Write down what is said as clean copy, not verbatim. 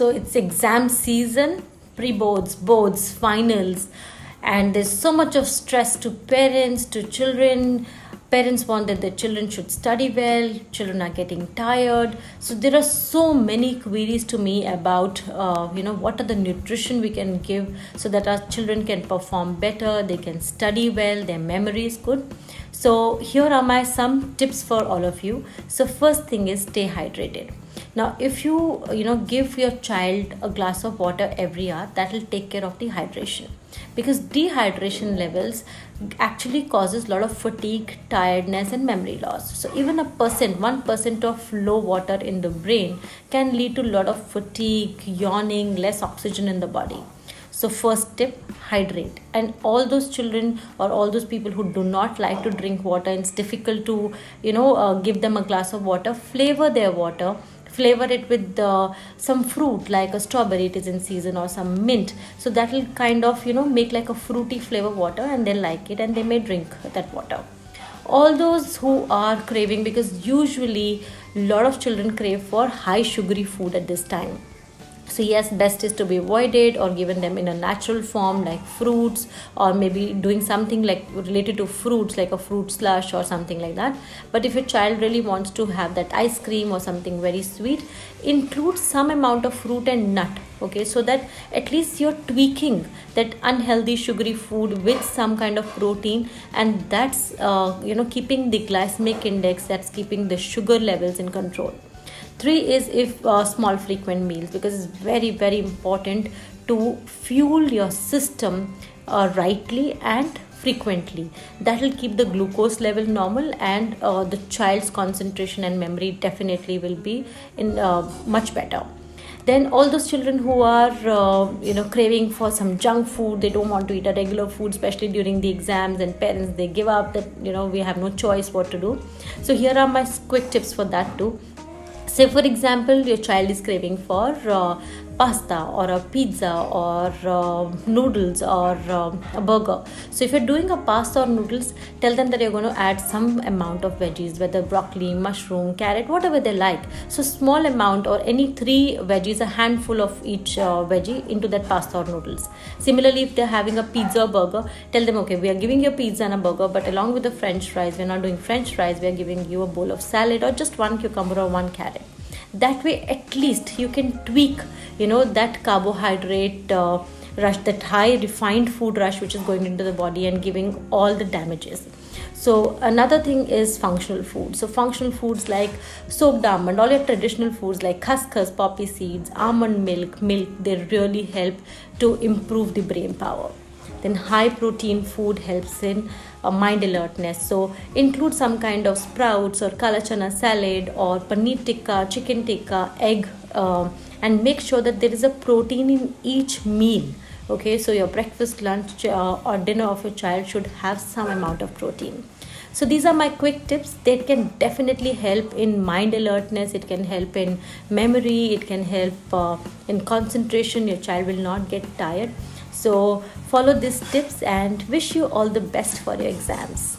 So it's exam season, pre-boards, boards, finals, and there's so much of stress to parents, to children. Parents want that their children should study well, children are getting tired. So there are so many queries to me about what are the nutrition we can give so that our children can perform better, they can study well, their memory is good. So here are my some tips for all of you. So first thing is stay hydrated. Now if you give your child a glass of water every hour, that will take care of the hydration, because dehydration levels actually causes a lot of fatigue, tiredness and memory loss. So even 1% of low water in the brain can lead to a lot of fatigue, yawning, less oxygen in the body. So first tip, hydrate. And all those children or all those people who do not like to drink water, it's difficult to give them a glass of water, flavor their water. Flavor it with some fruit like a strawberry, it is in season, or some mint. So that will kind of make like a fruity flavor water, and they'll like it and they may drink that water. All those who are craving, because usually a lot of children crave for high sugary food at this time. So yes, best is to be avoided or given them in a natural form like fruits, or maybe doing something like related to fruits like a fruit slush or something like that. But if your child really wants to have that ice cream or something very sweet, include some amount of fruit and nut, okay, so that at least you're tweaking that unhealthy sugary food with some kind of protein, and that's keeping the glycemic index, that's keeping the sugar levels in control. 3 is if small frequent meals, because it's very very important to fuel your system rightly and frequently. That will keep the glucose level normal, and the child's concentration and memory definitely will be in much better. Then all those children who are craving for some junk food, they don't want to eat a regular food, especially during the exams, and parents, they give up that we have no choice what to do. So here are my quick tips for that too. Say for example, your child is craving for pasta or a pizza or noodles or a burger. So if you're doing a pasta or noodles, tell them that you're going to add some amount of veggies, whether broccoli, mushroom, carrot, whatever they like. So small amount, or any 3 veggies, a handful of each veggie into that pasta or noodles. Similarly, if they're having a pizza or burger, tell them, okay, we are giving you a pizza and a burger, but along with the french fries, we're not doing french fries, we are giving you a bowl of salad or just 1 cucumber or 1 carrot. That way at least you can tweak that carbohydrate rush, that high refined food rush which is going into the body and giving all the damages. So another thing is functional food. So functional foods like soaked almond, all your traditional foods like khaskhas, poppy seeds, almond milk, they really help to improve the brain power. Then high protein food helps in mind alertness. So include some kind of sprouts or kala chana salad or paneer tikka, chicken tikka, egg, and make sure that there is a protein in each meal. Okay, so your breakfast, lunch or dinner of your child should have some amount of protein. So these are my quick tips. They can definitely help in mind alertness. It can help in memory. It can help in concentration. Your child will not get tired. So follow these tips and wish you all the best for your exams.